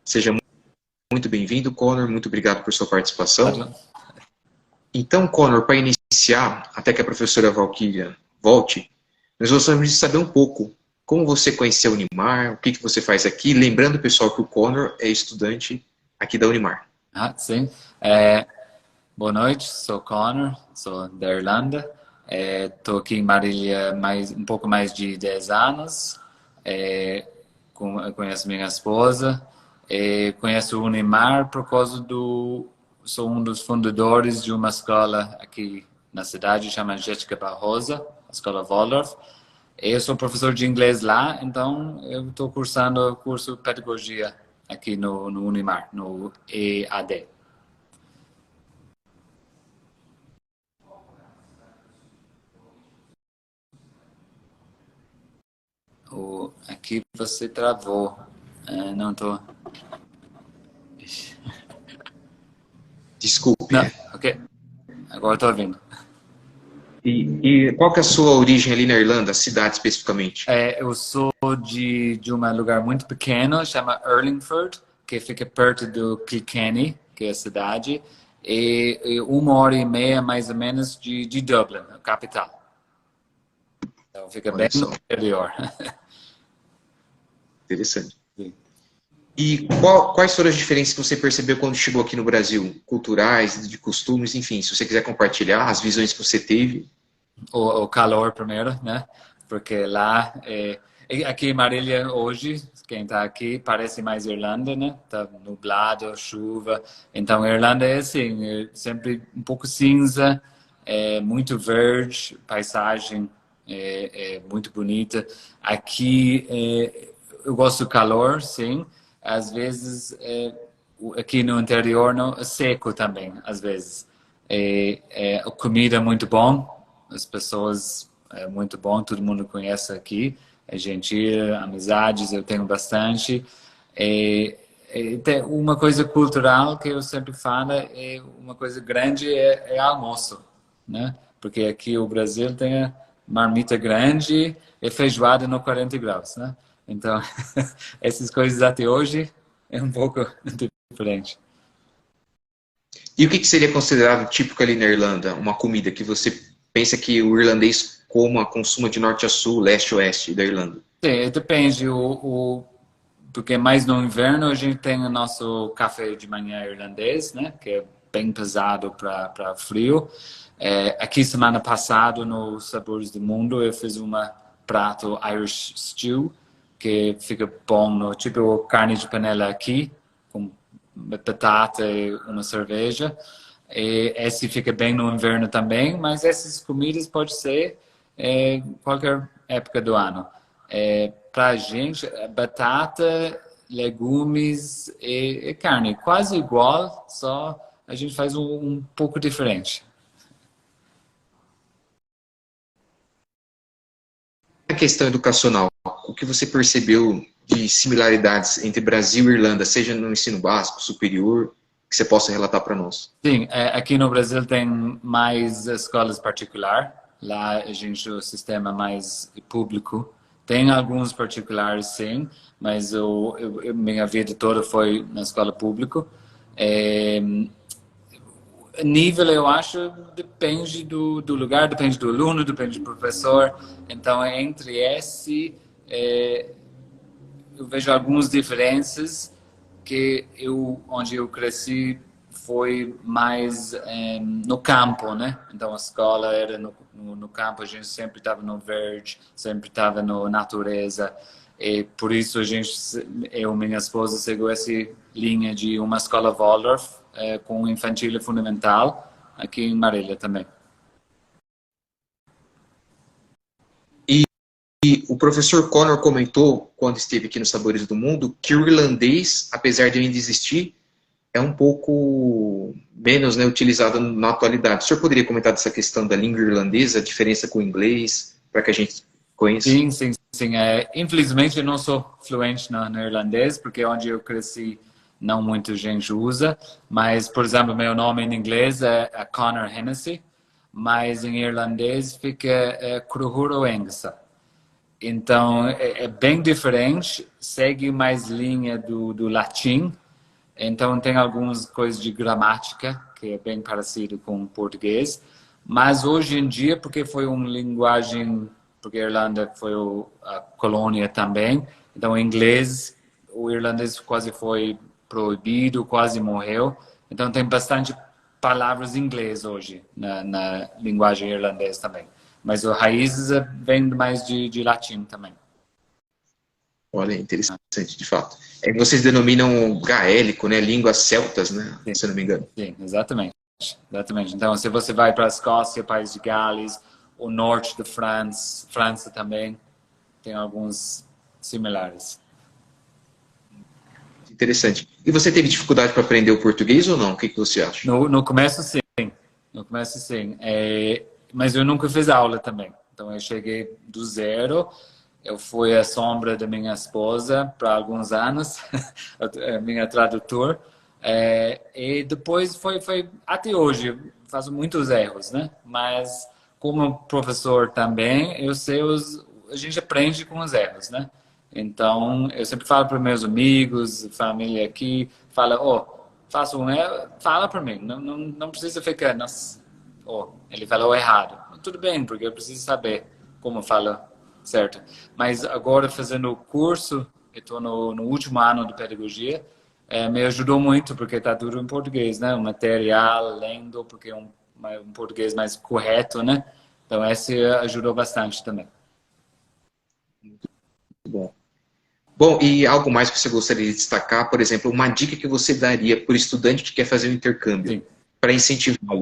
Seja muito bem-vindo, Conor. Muito obrigado por sua participação. Claro. Então, Conor, para iniciar, até que a professora Valquíria volte, nós gostaríamos de saber um pouco como você conheceu a Unimar, o que você faz aqui. Lembrando, pessoal, que o Conor é estudante aqui da Unimar. Sim. Boa noite, sou Conor, sou da Irlanda. Estou aqui em Marília um pouco mais de 10 anos. Conheço minha esposa. Conheço o Unimar por causa do... Sou um dos fundadores de uma escola aqui na cidade, chama Jéssica Barrosa, a Escola Waldorf. Eu sou professor de inglês lá, então eu estou cursando o curso de Pedagogia aqui no Unimar, no EAD. Aqui você travou. Não estou... Desculpe. Não, ok. Agora estou ouvindo. E qual que é a sua origem ali na Irlanda, a cidade especificamente? Eu sou de um lugar muito pequeno, chama Urlingford, que fica perto do Kilkenny, que é a cidade, e 1h30 mais ou menos de Dublin, a capital. Então fica Olha bem no só, interior. interessante. Sim. E quais foram as diferenças que você percebeu quando chegou aqui no Brasil? Culturais, de costumes, enfim, se você quiser compartilhar as visões que você teve. O calor primeiro, né? Porque lá, aqui em Marília hoje, quem está aqui parece mais Irlanda, né? Tá nublado, chuva. Então, a Irlanda é assim, sempre um pouco cinza, muito verde, paisagem muito bonita. Aqui, eu gosto do calor, sim. Às vezes, aqui no interior, não, é seco também, às vezes. A comida é muito bom, as pessoas é muito bom, todo mundo conhece aqui, é gentil, amizades eu tenho bastante. Tem uma coisa cultural que eu sempre falo, uma coisa grande é almoço, né? Porque aqui o Brasil tem a marmita grande e feijoada no 40 graus, né? Então, essas coisas até hoje é um pouco diferente. E o que seria considerado típico ali na Irlanda? Uma comida que você pensa que o irlandês consuma de norte a sul, leste a oeste da Irlanda? Sim, depende. Porque mais no inverno a gente tem o nosso café de manhã irlandês, né? Que é bem pesado para frio. Aqui semana passada no Sabores do Mundo eu fiz uma prato Irish Stew que fica bom no tipo carne de panela aqui com batata e uma cerveja. Esse fica bem no inverno também, mas essas comidas pode ser qualquer época do ano. Para a gente, batata, legumes e carne, quase igual, só a gente faz um pouco diferente. A questão educacional, o que você percebeu de similaridades entre Brasil e Irlanda, seja no ensino básico, superior, que você possa relatar para nós? Sim, aqui no Brasil tem mais escolas particulares. Lá a gente o sistema mais público. Tem alguns particulares, sim, mas minha vida toda foi na escola pública. Nível, eu acho, depende do lugar, depende do aluno, depende do professor. Então, entre esse, eu vejo algumas diferenças que onde eu cresci foi mais no campo, né? Então a escola era no campo, a gente sempre estava no verde, sempre estava na natureza. E por isso eu e minha esposa seguiu essa linha de uma escola Waldorf com infantil e fundamental aqui em Marília também. E o professor Connor comentou, quando esteve aqui nos Sabores do Mundo, que o irlandês, apesar de ainda existir, é um pouco menos, né, utilizado na atualidade. O senhor poderia comentar dessa questão da língua irlandesa, a diferença com o inglês, para que a gente conheça? Sim, sim, sim. Infelizmente eu não sou fluente no irlandês, porque onde eu cresci não muita gente usa. Mas, por exemplo, meu nome em inglês é Conor Hennessy, mas em irlandês fica Cruhuro Engsa. Então, é bem diferente, segue mais linha do latim. Então, tem algumas coisas de gramática, que é bem parecido com o português. Mas, hoje em dia, porque foi uma linguagem, porque a Irlanda foi a colônia também, então, o inglês, o irlandês quase foi proibido, quase morreu. Então, tem bastante palavras em inglês hoje, na linguagem irlandesa também. Mas as raízes vêm mais de latim também. Olha, interessante, de fato. Vocês denominam gaélico, né? Línguas celtas, né? Sim. Se eu não me engano. Sim, exatamente. Exatamente. Então, se você vai para a Escócia, País de Gales, o norte da França também, tem alguns similares. Interessante. E você teve dificuldade para aprender o português ou não? O que você acha? No começo, sim. No começo, sim. Mas eu nunca fiz aula também. Então, eu cheguei do zero. Eu fui a sombra da minha esposa para alguns anos, minha tradutora. E depois foi até hoje. Eu faço muitos erros, né? Mas como professor também, eu sei a gente aprende com os erros, né? Então, eu sempre falo para meus amigos, família aqui, faço um erro, fala para mim, não precisa ficar, ele falou errado. Tudo bem, porque eu preciso saber como fala certo. Mas agora, fazendo o curso, eu estou no último ano de pedagogia, me ajudou muito, porque está tudo em português, né? O material, lendo, porque é um português mais correto, né? Então, esse ajudou bastante também. Bom. Bom, e algo mais que você gostaria de destacar, por exemplo, uma dica que você daria para o estudante que quer fazer um intercâmbio, para incentivar.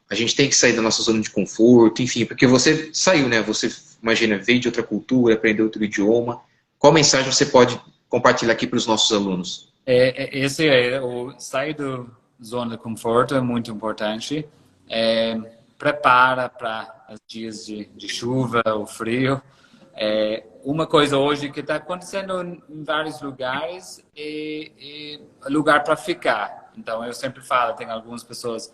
A gente tem que sair da nossa zona de conforto, enfim, porque você saiu, né? Você, imagina, veio de outra cultura, aprendeu outro idioma. Qual mensagem você pode compartilhar aqui para os nossos alunos? O sair da zona de conforto é muito importante. Prepara para os dias de chuva ou frio. Uma coisa hoje que está acontecendo em vários lugares é lugar para ficar. Então, eu sempre falo, tem algumas pessoas,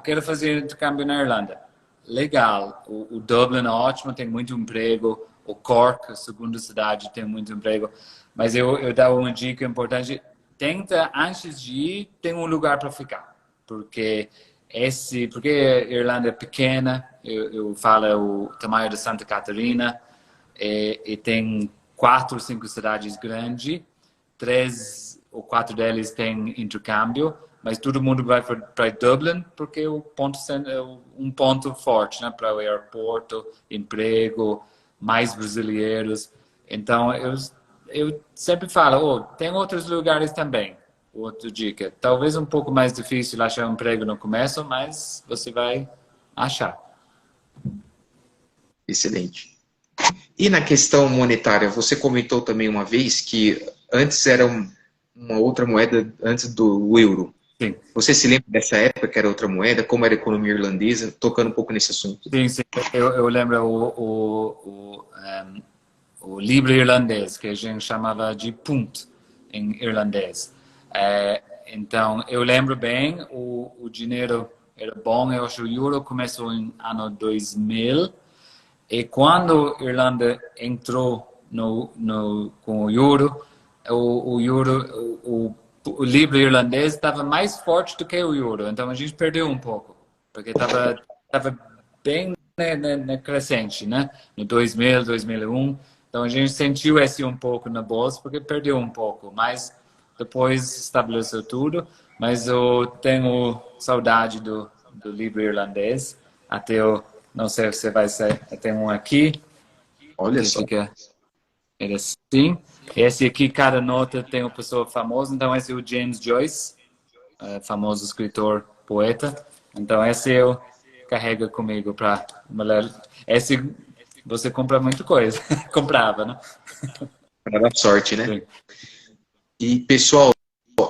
quero fazer intercâmbio na Irlanda. Legal, o Dublin é ótimo, tem muito emprego. O Cork, a segunda cidade, tem muito emprego. Mas eu dou uma dica importante. Tenta, antes de ir, tem um lugar para ficar. Porque a Irlanda é pequena, eu falo o tamanho de Santa Catarina, e tem 4 ou 5 cidades grandes, 3 ou 4 deles têm intercâmbio, mas todo mundo vai para Dublin porque é um ponto forte, né, para o aeroporto, emprego, mais brasileiros. Então, eu sempre falo, tem outros lugares também. Outra dica, talvez um pouco mais difícil achar um emprego no começo, mas você vai achar. Excelente. E na questão monetária, você comentou também uma vez que antes era uma outra moeda antes do euro. Sim. Você se lembra dessa época que era outra moeda? Como era a economia irlandesa? Tocando um pouco nesse assunto. Sim. Eu lembro o livro irlandês, que a gente chamava de punt em irlandês. Então, eu lembro bem, o dinheiro era bom. Eu acho que o euro começou em ano 2000. E quando a Irlanda entrou com o euro, o livro irlandês estava mais forte do que o euro. Então a gente perdeu um pouco, porque estava bem na crescente, né? No 2000, 2001. Então a gente sentiu esse um pouco na bolsa, porque perdeu um pouco. Mas depois estabeleceu tudo. Mas eu tenho saudade do livro irlandês. Não sei se vai ser. Tem um aqui. Olha só. Ele assim. Esse aqui, cada nota tem uma pessoa famosa. Então, esse é o James Joyce, famoso escritor, poeta. Então, esse eu carrego comigo para... Esse você compra muita coisa. Comprava, né? Para dar sorte, né? Sim. E, pessoal,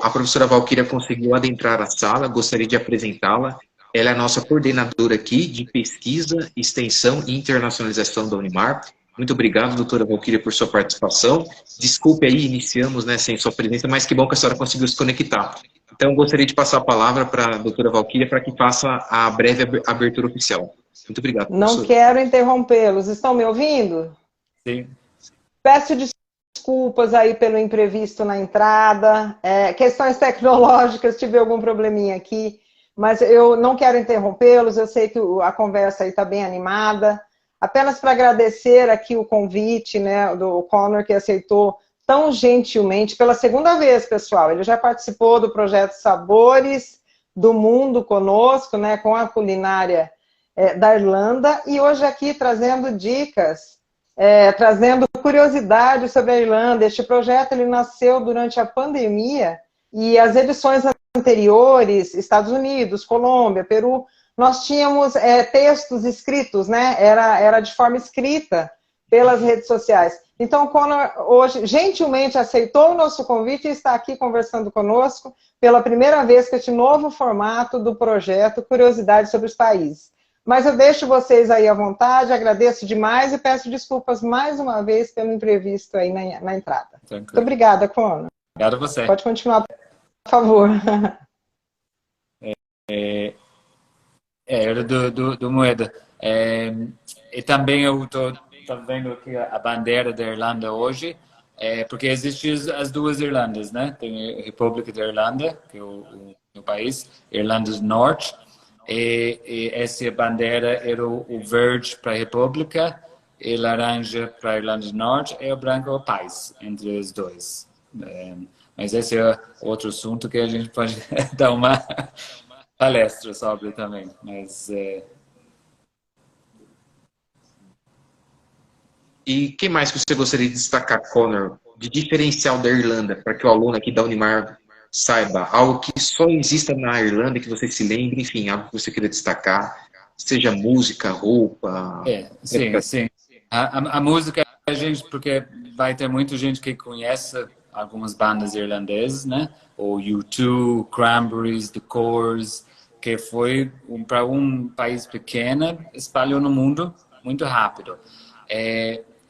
a professora Valquíria conseguiu adentrar a sala. Gostaria de apresentá-la. Ela é a nossa coordenadora aqui de pesquisa, extensão e internacionalização da Unimar. Muito obrigado, doutora Valquíria, por sua participação. Desculpe aí, iniciamos, né, sem sua presença, mas que bom que a senhora conseguiu se conectar. Então, gostaria de passar a palavra para a doutora Valquíria para que faça a breve abertura oficial. Muito obrigado, professora. Não quero interrompê-los. Estão me ouvindo? Sim. Peço desculpas aí pelo imprevisto na entrada, questões tecnológicas, tive algum probleminha aqui, mas eu não quero interrompê-los, eu sei que a conversa aí está bem animada. Apenas para agradecer aqui o convite, né, do Conor, que aceitou tão gentilmente, pela segunda vez, pessoal. Ele já participou do projeto Sabores do Mundo conosco, né, com a culinária da Irlanda, e hoje aqui trazendo dicas, trazendo curiosidades sobre a Irlanda. Este projeto ele nasceu durante a pandemia, e as edições anteriores, Estados Unidos, Colômbia, Peru, nós tínhamos textos escritos, né? Era de forma escrita pelas redes sociais. Então, o Conor hoje gentilmente aceitou o nosso convite e está aqui conversando conosco pela primeira vez com este novo formato do projeto Curiosidades sobre os Países. Mas eu deixo vocês aí à vontade, agradeço demais e peço desculpas mais uma vez pelo imprevisto aí na entrada. Tranquilo. Muito obrigada, Conor. Obrigado a você. Pode continuar, por favor. Era do Moeda. E também eu estou vendo aqui a bandeira da Irlanda hoje, porque existem as duas Irlandas, né? Tem a República da Irlanda, que é o país, Irlanda do Norte, e essa bandeira era o verde para a República, e laranja para a Irlanda do Norte, e o branco é o país, entre os dois. Mas esse é outro assunto que a gente pode dar uma palestra sobre também. Mas, E quem mais que você gostaria de destacar, Conor, de diferencial da Irlanda, para que o aluno aqui da Unimar saiba? Algo que só exista na Irlanda, que você se lembre, enfim, algo que você queira destacar, seja música, roupa... Sim. A música, a gente, porque vai ter muita gente que conhece algumas bandas irlandesas, né? O U2, Cranberries, The Corrs, que foi para um país pequeno, espalhou no mundo muito rápido.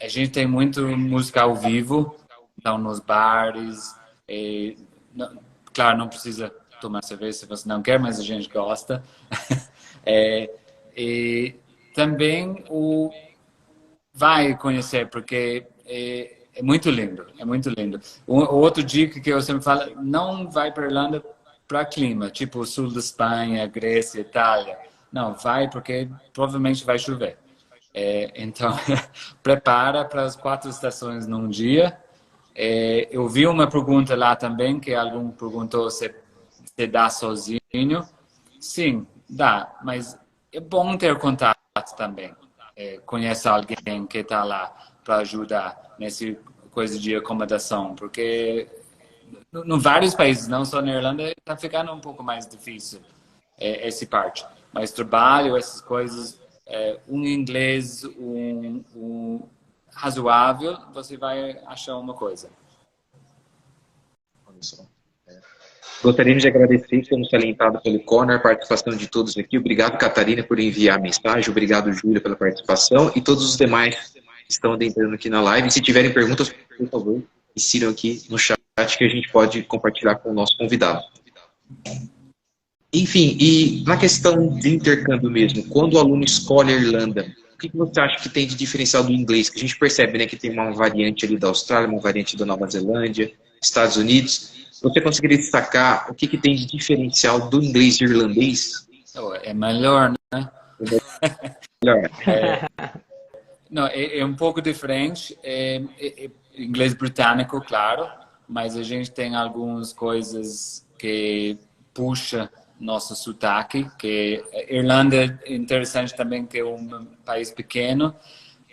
A gente tem muito música ao vivo, então nos bares. Claro, não precisa tomar cerveja se você não quer, mas a gente gosta. E também vai conhecer, porque é muito lindo, é muito lindo. Outro dica que eu sempre falo, não vai para a Irlanda para clima, tipo o sul da Espanha, Grécia, Itália. Não, vai porque provavelmente vai chover. Então, prepara para as 4 estações num dia. Eu vi uma pergunta lá também, que alguém perguntou se dá sozinho. Sim, dá, mas é bom ter contato também. Conhece alguém que está lá para ajudar nessa coisa de acomodação, porque em vários países, não só na Irlanda, está ficando um pouco mais difícil essa parte. Mas trabalho, essas coisas, um inglês razoável, você vai achar uma coisa. Gostaríamos de agradecer, como salientado pelo Conor, a participação de todos aqui. Obrigado, Catarina, por enviar a mensagem. Obrigado, Júlia, pela participação. E todos os demais que estão adentrando aqui na live. E se tiverem perguntas, por favor, insiram aqui no chat que a gente pode compartilhar com o nosso convidado. Enfim, e na questão de intercâmbio mesmo, quando o aluno escolhe a Irlanda, o que você acha que tem de diferencial do inglês? Que a gente percebe, né, que tem uma variante ali da Austrália, uma variante da Nova Zelândia, Estados Unidos. Você conseguiria destacar o que tem de diferencial do inglês irlandês? É melhor, né? Melhor. Não, é um pouco diferente. Inglês britânico, claro, mas a gente tem algumas coisas que puxa nosso sotaque, que Irlanda é interessante também, que é um país pequeno,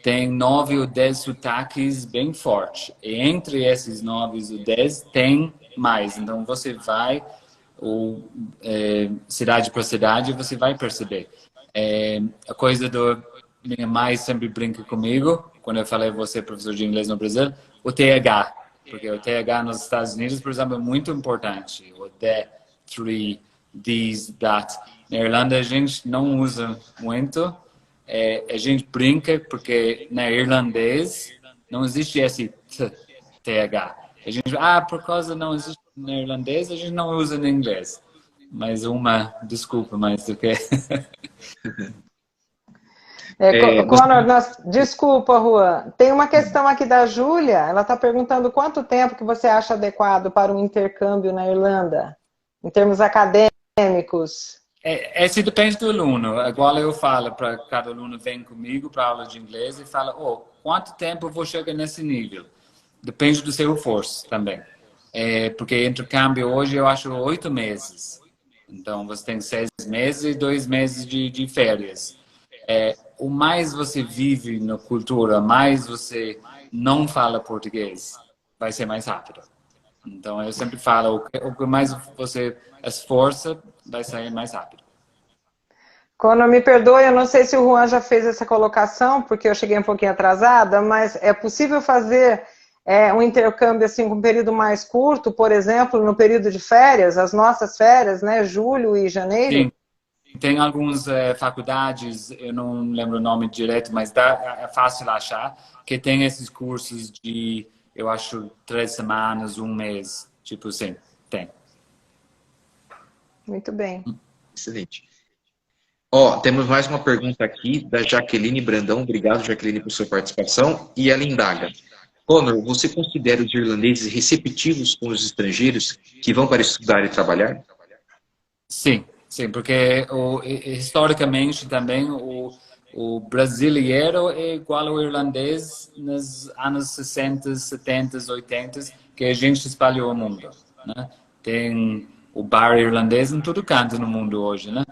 tem 9 ou 10 sotaques bem fortes. E entre esses 9 ou 10 tem mais. Então você vai, cidade por cidade, você vai perceber. A coisa minha mãe sempre brinca comigo, quando eu falei você professor de inglês no Brasil, o TH. Porque o TH nos Estados Unidos, por exemplo, é muito importante. O the, three, these, that. Na Irlanda a gente não usa muito. A gente brinca porque na irlandês não existe esse TH. A gente, por causa não existe na irlandês, a gente não usa no inglês. Mas desculpa mais do que... Conor, desculpa, Juan. Tem uma questão aqui da Júlia. Ela está perguntando quanto tempo que você acha adequado para um intercâmbio na Irlanda, em termos acadêmicos. Esse depende do aluno. Igual eu falo para cada aluno vem comigo para aula de inglês e fala, quanto tempo eu vou chegar nesse nível? Depende do seu esforço também. Porque intercâmbio hoje eu acho 8 meses. Então você tem 6 meses e 2 meses de férias. O mais você vive na cultura, mais você não fala português, vai ser mais rápido. Então eu sempre falo, o que mais você esforça, vai sair mais rápido. Conor, me perdoe, eu não sei se o Juan já fez essa colocação, porque eu cheguei um pouquinho atrasada, mas é possível fazer um intercâmbio assim com um período mais curto, por exemplo, no período de férias, as nossas férias, né, julho e janeiro? Sim, tem algumas faculdades, eu não lembro o nome direto, mas é fácil achar, que tem esses cursos de, eu acho, 3 semanas, 1 mês, tipo assim, tem. Muito bem. Excelente. Temos mais uma pergunta aqui da Jaqueline Brandão. Obrigado, Jaqueline, por sua participação. E ela indaga. Conor, você considera os irlandeses receptivos com os estrangeiros que vão para estudar e trabalhar? Sim, sim, porque historicamente também o brasileiro é igual ao irlandês nos anos 60, 70, 80, que a gente espalhou o mundo, né? Tem o bar irlandês em todo canto no mundo hoje, né?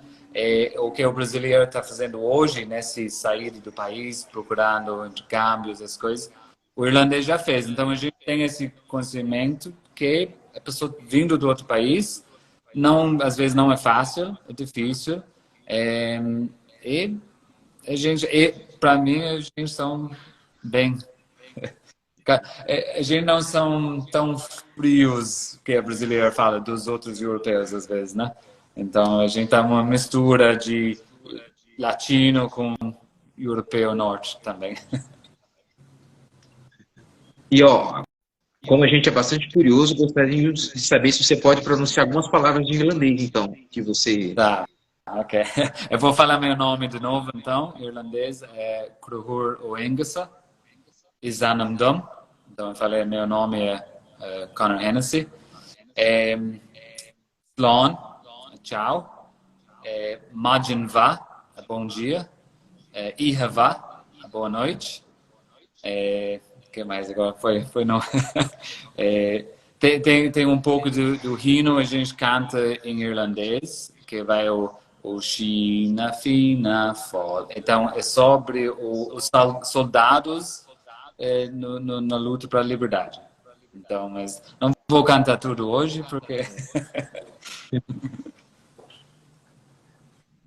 O que o brasileiro está fazendo hoje, nesse saída do país, procurando intercâmbios, as coisas, o irlandês já fez. Então a gente tem esse conhecimento que a pessoa vindo do outro país, não, às vezes não é fácil, é difícil. E para mim, a gente são bem. A gente não são tão frios que a brasileira fala dos outros europeus, às vezes, né? Então, a gente tá uma mistura de latino com europeu norte também. E, como a gente é bastante curioso, gostaria de saber se você pode pronunciar algumas palavras de irlandês, então, que você... Tá, ok. Eu vou falar meu nome de novo, então. Irlandês é Cruhur Oengasa, Izanamdum. Então, eu falei, meu nome é Conor Hennessy. Slán, tchau. Majin Va, bom dia. Iha Va, boa noite. O que mais agora? Foi não. Tem um pouco do hino, a gente canta em irlandês, que vai o Shina Fina Fall. Então, é sobre os soldados na luta para a liberdade. Então, mas não vou cantar tudo hoje, porque...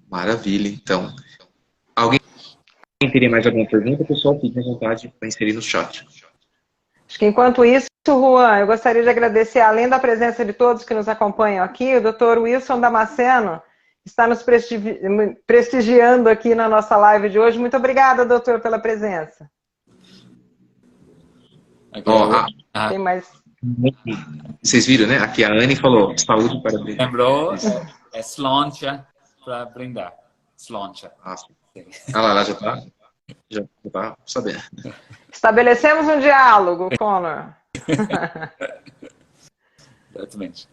Maravilha, então. Alguém teria mais alguma pergunta, pessoal? Fiquem à vontade para inserir no chat. Acho que enquanto isso, Juan, eu gostaria de agradecer, além da presença de todos que nos acompanham aqui, o Dr. Wilson Damasceno está nos prestigiando aqui na nossa live de hoje. Muito obrigada, doutor, pela presença. Tem mais... Vocês viram, né? Aqui a Anne falou, saúde para brindar. Lembrou? É sloncha para brindar. Sloncha. Ela já tá sabendo. Estabelecemos um diálogo, Conor. Exatamente.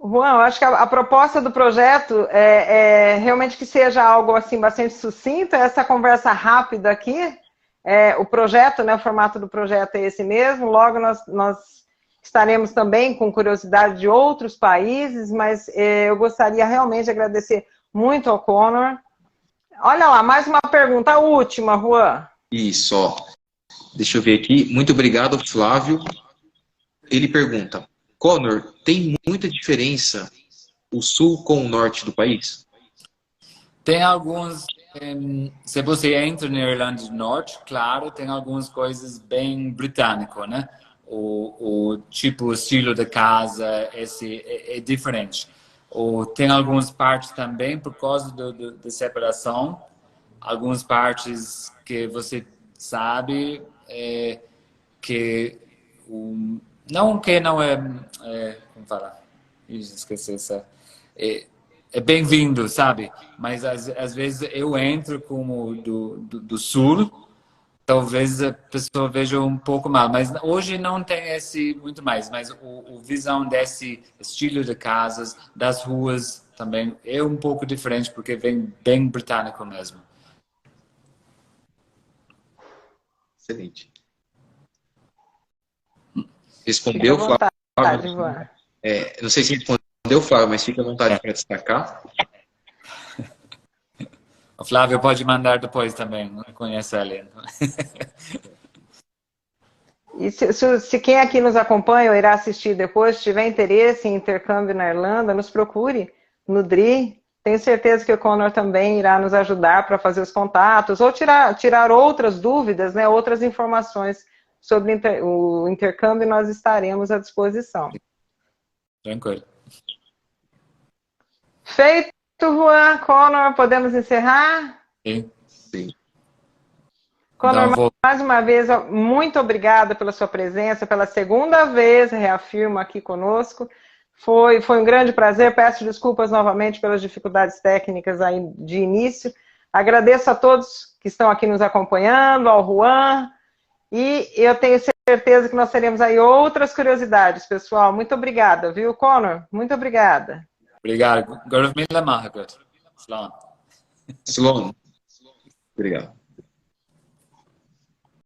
Juan, eu acho que a proposta do projeto é realmente que seja algo assim bastante sucinto, essa conversa rápida aqui. O projeto, né, o formato do projeto é esse mesmo. Logo nós estaremos também com curiosidade de outros países, mas eu gostaria realmente de agradecer muito ao Conor. Olha lá, mais uma pergunta, a última, Juan. Isso, deixa eu ver aqui. Muito obrigado, Flávio. Ele pergunta, Conor, tem muita diferença o sul com o norte do país? Tem alguns... se você entra na Irlanda do Norte, claro, tem algumas coisas bem britânico, né? O tipo, o estilo da casa é diferente. Tem algumas partes também, por causa da separação, algumas partes que você sabe que não é como falar? Esqueci essa... é bem-vindo, sabe? Mas às vezes eu entro como do sul, talvez a pessoa veja um pouco mal, mas hoje não tem esse muito mais, mas o visão desse estilo de casas, das ruas também é um pouco diferente, porque vem bem britânico mesmo. Excelente. Respondeu, Flávio? Não sei se respondeu, Flávio, mas fica à vontade para destacar. O Flávio pode mandar depois também, não conhece ele. E se quem aqui nos acompanha ou irá assistir depois tiver interesse em intercâmbio na Irlanda, nos procure no DRI. Tenho certeza que o Conor também irá nos ajudar para fazer os contatos ou tirar outras dúvidas, né, outras informações sobre o intercâmbio, nós estaremos à disposição. Tranquilo. Feito, Juan, Conor, podemos encerrar? Sim. Sim. Conor, mais uma vez, muito obrigada pela sua presença, pela segunda vez, reafirmo aqui conosco. Foi um grande prazer, peço desculpas novamente pelas dificuldades técnicas aí de início. Agradeço a todos que estão aqui nos acompanhando, ao Juan, e eu tenho certeza que nós teremos aí outras curiosidades, pessoal. Muito obrigada, viu, Conor? Muito obrigada. Obrigado. Sloan. Sloan. Obrigado.